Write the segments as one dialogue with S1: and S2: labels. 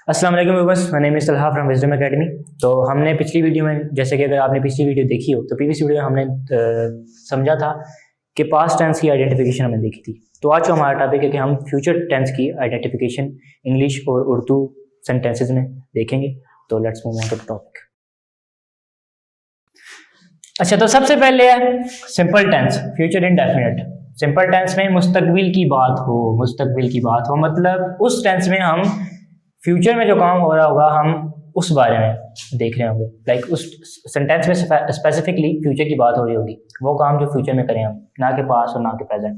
S1: अस्सलाम वालेकुम viewers, my name is Talha from wisdom academy. तो हमने पिछली वीडियो में, जैसे कि अगर आपने पिछली वीडियो देखी हो तो प्रीवियस वीडियो में हमने समझा था कि पास्ट टेंस की आइडेंटिफिकेशन हमने देखी थी। तो आज जो हमारा टॉपिक है कि हम फ्यूचर टेंस की आइडेंटिफिकेशन इंग्लिश और उर्दू सेंटेंसेस में देखेंगे। तो let's move on to the topic. अच्छा, तो सबसे पहले है simple tense, future indefinite. Simple tense में मुस्तकबिल की बात हो, मतलब उस टेंस में हम फ्यूचर में जो काम हो रहा होगा हम उस बारे में देख रहे होंगे। लाइक उस सेंटेंस में स्पेसिफिकली फ्यूचर की बात हो रही होगी, वो काम जो फ्यूचर में करें हम, ना कि पास्ट और ना कि प्रेजेंट।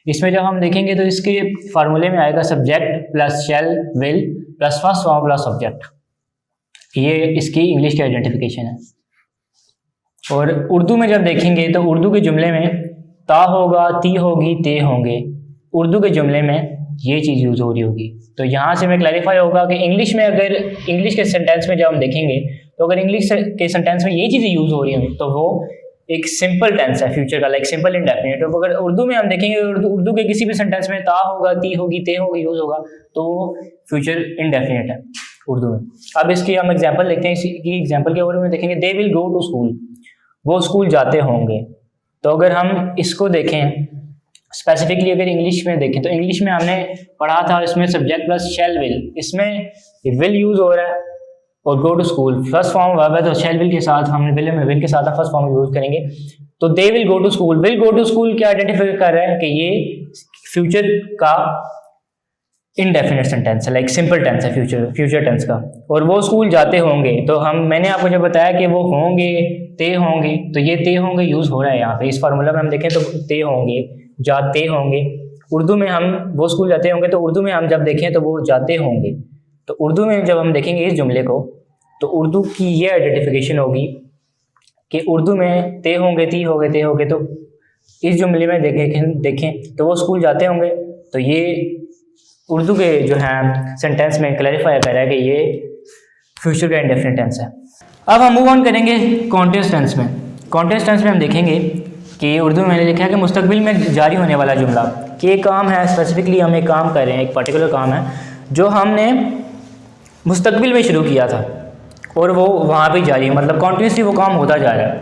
S1: इसमें जब हम देखेंगे तो इसके फार्मूले में आएगा subject plus shall will plus first form plus subject. ये इसकी इंग्लिश की आइडेंटिफिकेशन है। और उर्दू में जब देखेंगे तो उर्दू के जुमले में ता होगा, ती होगी, ते होंगे। उर्दू के जुमले में ये चीज़ यूज़ हो रही होगी। तो यहाँ से हमें क्लैरिफाई होगा कि इंग्लिश में, अगर इंग्लिश के सेंटेंस में जब हम देखेंगे तो अगर इंग्लिश के सेंटेंस में ये चीज़ें यूज़ हो रही होंगी तो वो एक सिंपल टेंस है फ्यूचर का, लाइक सिंपल इंडेफिनिट। तो अगर उर्दू में हम देखेंगे, उर्दू के किसी भी सेंटेंस में ता होगा, ती होगी, ते होगी यूज़ होगा तो वो फ्यूचर इंडेफिनिट है उर्दू में। अब इसकी हम एग्जाम्पल देखते हैं। इसकी एग्जाम्पल के बारे में देखेंगे, they will go to school, वो स्कूल जाते होंगे। तो अगर हम इसको देखें स्पेसिफिकली, अगर इंग्लिश में देखें तो इंग्लिश में हमने पढ़ा था इसमें सब्जेक्ट प्लस शैल विल, इसमें विल यूज हो रहा है और go to school first form verb है तो शैल विल के साथ हम विल के साथ हम फर्स्ट फॉर्म यूज करेंगे। तो they will go to school, will go to school क्या आइडेंटिफाई कर रहा है कि ये फ्यूचर का इनडेफिनिट सेंटेंस है, लाइक सिंपल टेंस है फ्यूचर टेंस का। और वो स्कूल जाते होंगे, तो मैंने आपको जब बताया कि वो होंगे, ते होंगे, तो ये ते होंगे यूज हो रहा है यहाँ पे। इस फार्मूला में हम देखें तो ते होंगे, जाते होंगे। उर्दू में हम वो स्कूल जाते होंगे, तो उर्दू में हम जब देखें तो वो जाते होंगे। तो उर्दू में जब हम देखेंगे इस जुमले को तो उर्दू की ये आइडेंटिफिकेशन होगी कि उर्दू में ते होंगे, ती होंगे, ते होंगे। तो इस जुमले में देखें तो वो स्कूल जाते होंगे। तो ये उर्दू के जो है सेंटेंस में क्लैरिफाई कर रहा है कि ये फ्यूचर का इंडेफिनिट टेंस है। अब हम मूव ऑन करेंगे कॉन्टिन्यूअस टेंस में। कॉन्टिन्यूअस टेंस में हम देखेंगे कि उर्दू में मैंने लिखा है कि मुस्तकबिल में जारी होने वाला जुमला, कि एक काम है, स्पेसिफिकली हम एक काम कर रहे हैं, एक पर्टिकुलर काम है जो हमने मुस्तकबिल में शुरू किया था और वो वहाँ पे जारी है, मतलब कॉन्टिन्यूसली वो काम होता जा रहा है।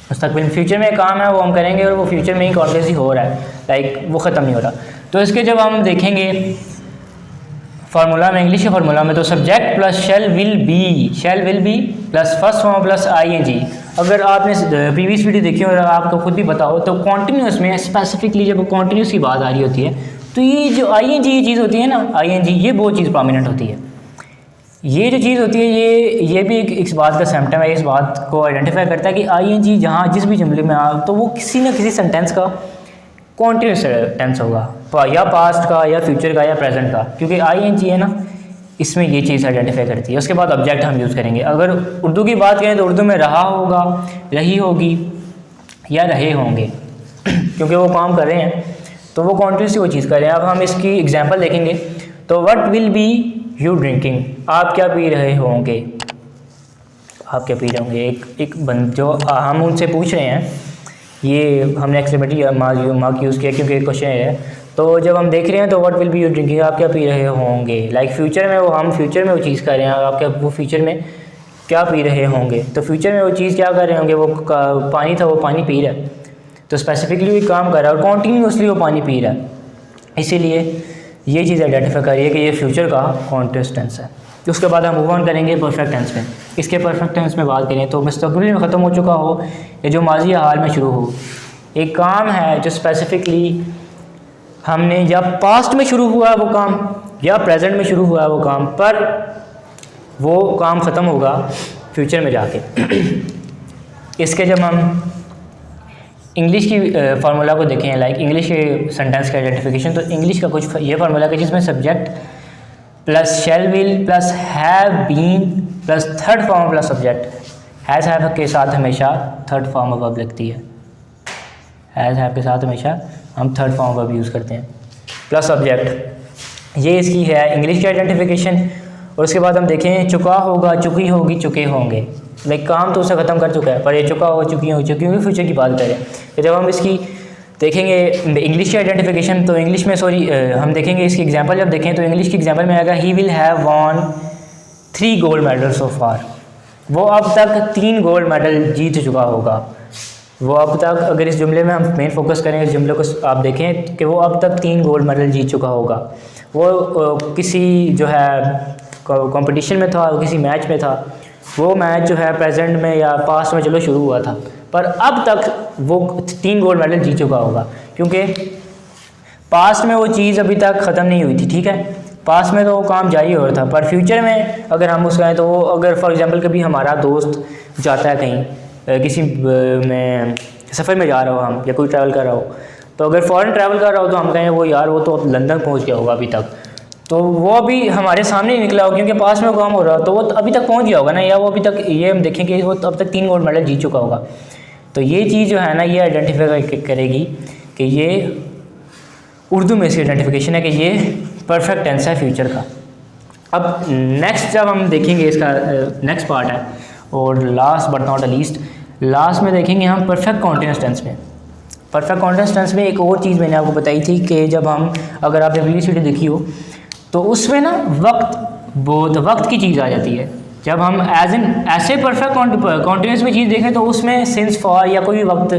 S1: मुस्तकबिल में फ्यूचर में काम है वो हम करेंगे और वो फ्यूचर में ही कॉन्टिन्यूसली हो रहा है, लाइक वो ख़त्म नहीं हो रहा। तो इसके जब हम देखेंगे फार्मूला में, इंग्लिश के फार्मूला में, तो subject plus shall will be plus first form plus ING. अगर आपने प्रीवियस वीडियो देखी और आपको खुद भी पता हो तो कॉन्टिन्यूस में स्पेसिफिकली जब कॉन्टिन्यूस की बात आ रही होती है तो ये जो आईएनजी ये चीज़ होती है ना, आईएनजी ये बहुत चीज़ प्रोमिनेंट होती है। ये जो चीज़ होती है ये भी एक इस बात का सिम्पटम है, इस बात को आइडेंटिफाई करता है कि आईएनजी जहाँ जिस भी जुमले में आ तो वो किसी न किसी सेंटेंस का कॉन्टिन्यूस टेंस होगा, या पास्ट का या फ्यूचर का या प्रेजेंट का, क्योंकि आईएनजी है ना, इसमें ये चीज़ आइडेंटिफाई करती है। उसके बाद ऑब्जेक्ट हम यूज़ करेंगे। अगर उर्दू की बात करें तो उर्दू में रहा होगा, रही होगी या रहे होंगे क्योंकि वो काम कर रहे हैं तो वो कॉन्टिन्यूसली वो चीज़ कर रहे हैं। अब हम इसकी एग्जांपल देखेंगे तो what will be you drinking, आप क्या पी रहे होंगे, आप क्या पी रहे होंगे। एक बंद जो हम उनसे पूछ रहे हैं, ये हमने एक्सपेरिमेंटली मार्क यूज़ किया क्योंकि क्वेश्चन है। तो जब हम देख रहे हैं तो what will be you drinking, आप क्या पी रहे होंगे, लाइक फ्यूचर में हम फ्यूचर में वो चीज़ कर रहे हैं, आप क्या वो फ्यूचर में क्या पी रहे होंगे। तो फ्यूचर में वो चीज़ क्या कर रहे होंगे, वो पानी था, वो पानी पी रहा है, तो स्पेसिफिकली वो काम कर रहा है और कॉन्टीन्यूसली वो पानी पी रहा है, इसीलिए ये चीज़ आइडेंटिफाई करिए कि ये फ्यूचर का कॉन्टिन्यूअस टेंस है। तो उसके बाद हम मूव ऑन करेंगे परफेक्ट टेंस में। इसके परफेक्ट टेंस में बात करें तो मुस्तकबिल में ख़त्म हो चुका हो या जो माजी हाल में शुरू हो, एक काम है जो स्पेसिफिकली हमने या पास्ट में शुरू हुआ है वो काम या प्रेजेंट में शुरू हुआ है वो काम, पर वो काम ख़त्म होगा फ्यूचर में जाके। इसके जब हम इंग्लिश की फार्मूला को देखें, लाइक इंग्लिश के सेंटेंस का आइडेंटिफिकेशन, तो इंग्लिश का कुछ ये फार्मूला है जिसमें subject plus shall will plus have been plus third form plus subject. Has have के साथ हमेशा थर्ड फॉर्म वर्ब लगती है, हैज़ हैव के साथ हमेशा हम थर्ड फॉर्म वर्ब यूज़ करते हैं प्लस सब्जेक्ट। ये इसकी है इंग्लिश की आइडेंटिफिकेशन। और उसके बाद हम देखें चुका होगा, चुकी होगी, चुके होंगे, लाइक काम तो उसे ख़त्म कर चुका है पर ये चुका हो, चुकी होगी फ्यूचर की बात करें। तो जब हम इसकी देखेंगे इंग्लिश की आइडेंटिफिकेशन, तो इंग्लिश में हम देखेंगे इसकी एग्जांपल जब देखें तो इंग्लिश की एग्जांपल में आएगा he will have won 3 gold medal so far. वो अब तक 3 गोल्ड मेडल जीत चुका होगा। वो अब तक, अगर इस जुमले में हम मेन फोकस करें इस जुमले को, आप देखें कि वो अब तक 3 गोल्ड मेडल जीत चुका होगा। वो किसी जो है कंपटीशन में था, किसी मैच में था, वो मैच जो है प्रेजेंट में या पास्ट में चलो शुरू हुआ था, पर अब तक वो 3 गोल्ड मेडल जीत चुका होगा, क्योंकि पास्ट में वो चीज़ अभी तक ख़त्म नहीं हुई थी। ठीक है, पास्ट में तो वो काम जारी हो रहा था, पर फ्यूचर में अगर हम उसका तो वो, अगर फॉर एग्जांपल कभी हमारा दोस्त जाता है कहीं किसी में सफ़र में जा रहा हो हम, या कोई ट्रैवल कर रहा हो, तो अगर फ़ॉरेन ट्रैवल कर रहा हो तो हम कहें वो यार वो तो अब लंदन पहुँच गया होगा अभी तक, तो वो अभी हमारे सामने ही निकला हो क्योंकि पास में काम हो रहा हो, तो वो अभी तक पहुंच गया होगा ना, या वो अभी तक, ये हम देखें कि वो अब तक 3 गोल्ड मेडल जीत चुका होगा। तो ये चीज़ जो है ना, ये आइडेंटिफाई करेगी कि ये उर्दू में इसकी आइडेंटिफिकेशन है कि ये परफेक्ट टेंस है फ्यूचर का। अब नेक्स्ट जब हम देखेंगे इसका नेक्स्ट पार्ट है, और last but not the least, last में देखेंगे हम परफेक्ट कॉन्टिन्यूअस टेंस में। परफेक्ट कॉन्टिन्यूअस टेंस में एक और चीज़ मैंने आपको बताई थी कि जब हम, अगर आपने अगली वीडियो देखी हो तो उसमें ना वक्त की चीज़ आ जाती है। जब हम ऐसे परफेक्ट कॉन्टिन्यूअस में चीज़ देखें तो उसमें सिंस फॉर या कोई भी वक्त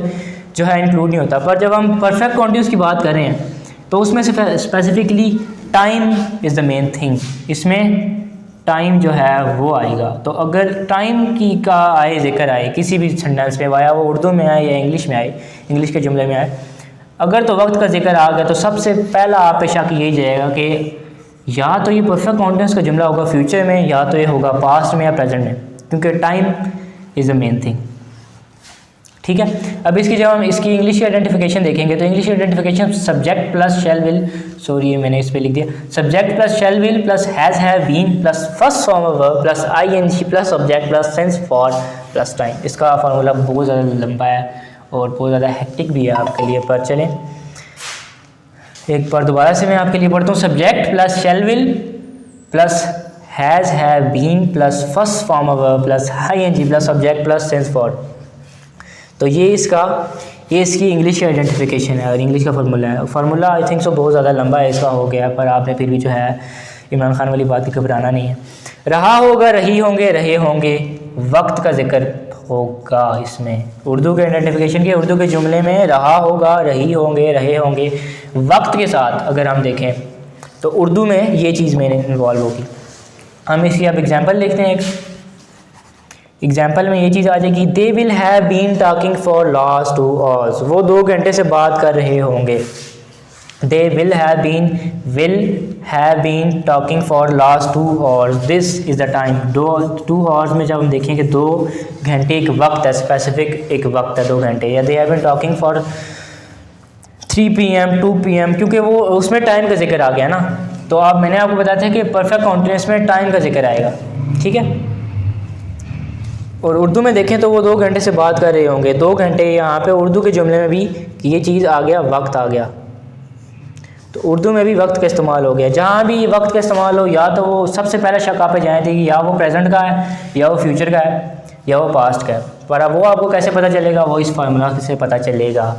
S1: जो है इंक्लूड नहीं होता, पर जब हम परफेक्ट कॉन्टिन्यूअस की बात कर रहे हैं तो उसमें से specifically time is the main thing. इसमें टाइम जो है वो आएगा। तो अगर टाइम की का आए जिक्र आए किसी भी सेंटेंस में, वाया वो उर्दू में आए या इंग्लिश में आए, इंग्लिश के जुमले में आए, अगर तो वक्त का जिक्र आ गया तो सबसे पहला आप पेशा की यही जाएगा कि या तो ये परफेक्ट कॉन्टिन्यूअस का जुमला होगा फ्यूचर में, या तो ये होगा पास्ट में या प्रेजेंट में, क्योंकि time is the main thing. ठीक है, अब इसकी जब हम इसकी इंग्लिश की आइडेंटिफिकेशन देखेंगे तो इंग्लिश की identification subject plus shall will, sorry मैंने इस पे लिख दिया, subject plus shall will plus has have been plus first form of verb plus ING plus object plus sense for plus time. इसका फार्मूला बहुत ज़्यादा लंबा है और बहुत ज़्यादा हेक्टिक भी है आपके लिए, पर चलें एक बार दोबारा से मैं आपके लिए पढ़ता हूँ। Subject plus shall will plus has have been plus first form of verb plus ING plus object plus sense for. तो ये इसकी इंग्लिश की आइडेंटिफिकेशन है और इंग्लिश का फार्मूला है। फार्मूला आई थिंक सो बहुत ज़्यादा लंबा है इसका हो गया, पर आपने फिर भी जो है इमरान खान वाली बात की घबराना नहीं है। रहा होगा, रही होंगे, रहे होंगे, वक्त का जिक्र होगा इसमें। उर्दू के आइडेंटिफिकेशन के, उर्दू के जुमले में रहा होगा, रही होंगे, रहे होंगे, वक्त के साथ अगर हम देखें तो उर्दू में ये चीज़ में इन्वॉल्व होगी। हम इसकी अब एग्जांपल देखते हैं। एक एग्जांपल में ये चीज़ आ जाएगी, they will have been talking for last 2 hours. वो 2 घंटे से बात कर रहे होंगे। They will have been talking for last 2 hours, this is the time. 2 hours में जब हम देखेंगे 2 घंटे एक वक्त है, स्पेसिफिक एक वक्त है 2 घंटे। या they have been talking for 3 PM 2 PM, क्योंकि वो उसमें टाइम का जिक्र आ गया ना। तो अब मैंने आपको बताया था कि परफेक्ट कॉन्टिन्यूअस में टाइम का जिक्र आएगा। ठीक है, और उर्दू में देखें तो वो 2 घंटे से बात कर रहे होंगे। 2 घंटे यहाँ पे उर्दू के जुमले में भी ये चीज़ आ गया, वक्त आ गया। तो उर्दू में भी वक्त का इस्तेमाल हो गया। जहाँ भी वक्त का इस्तेमाल हो, या तो वो सबसे पहला शक आप पे जाए थे कि या वो प्रेजेंट का है, या वो फ्यूचर का है, या वो पास्ट का है। पर अब वो आपको कैसे पता चलेगा? वो इस फार्मूला से पता चलेगा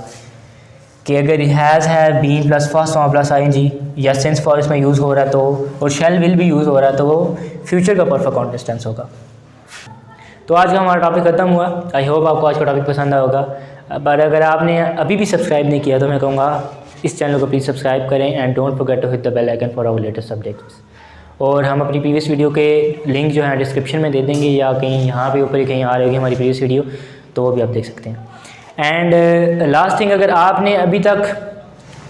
S1: कि अगर has have been plus first form plus ING या सेंस फॉर इसमें यूज़ हो रहा है तो, और शेल विल भी यूज़ हो रहा है तो वो फ्यूचर का परफेक्ट कॉन्टिन्यूअस टेंस होगा। तो आज का हमारा टॉपिक खत्म हुआ। आई होप आपको आज का टॉपिक पसंद आया होगा। पर अगर आपने अभी भी सब्सक्राइब नहीं किया तो मैं कहूँगा इस चैनल को प्लीज़ सब्सक्राइब करें and don't forget to hit the bell icon for our latest subjects. और हम अपनी प्रीवियस वीडियो के लिंक जो है डिस्क्रिप्शन में दे देंगे, या कहीं यहाँ पे ऊपर कहीं आ रही होगी हमारी प्रीवियस वीडियो, तो वो भी आप देख सकते हैं। एंड लास्ट थिंग, अगर आपने अभी तक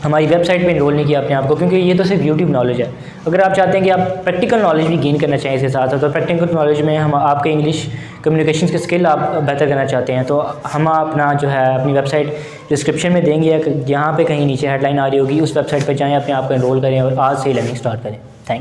S1: हमारी वेबसाइट पे इनरोल नहीं किया अपने आप को, क्योंकि ये तो सिर्फ यूट्यूब नॉलेज है, अगर आप चाहते हैं कि आप प्रैक्टिकल नॉलेज भी गेन करना चाहें इसके साथ साथ, तो प्रैक्टिकल नॉलेज में हम आपके इंग्लिश कम्युनिकेशन के स्किल आप बेहतर करना चाहते हैं, तो हम अपना जो है अपनी वेबसाइट डिस्क्रिप्शन में देंगे, या यहाँ पे कहीं नीचे हेडलाइन आ रही होगी, उस वेबसाइट पर जाएँ, अपने आप को इनरोल करें और आज से ही लर्निंग स्टार्ट करें।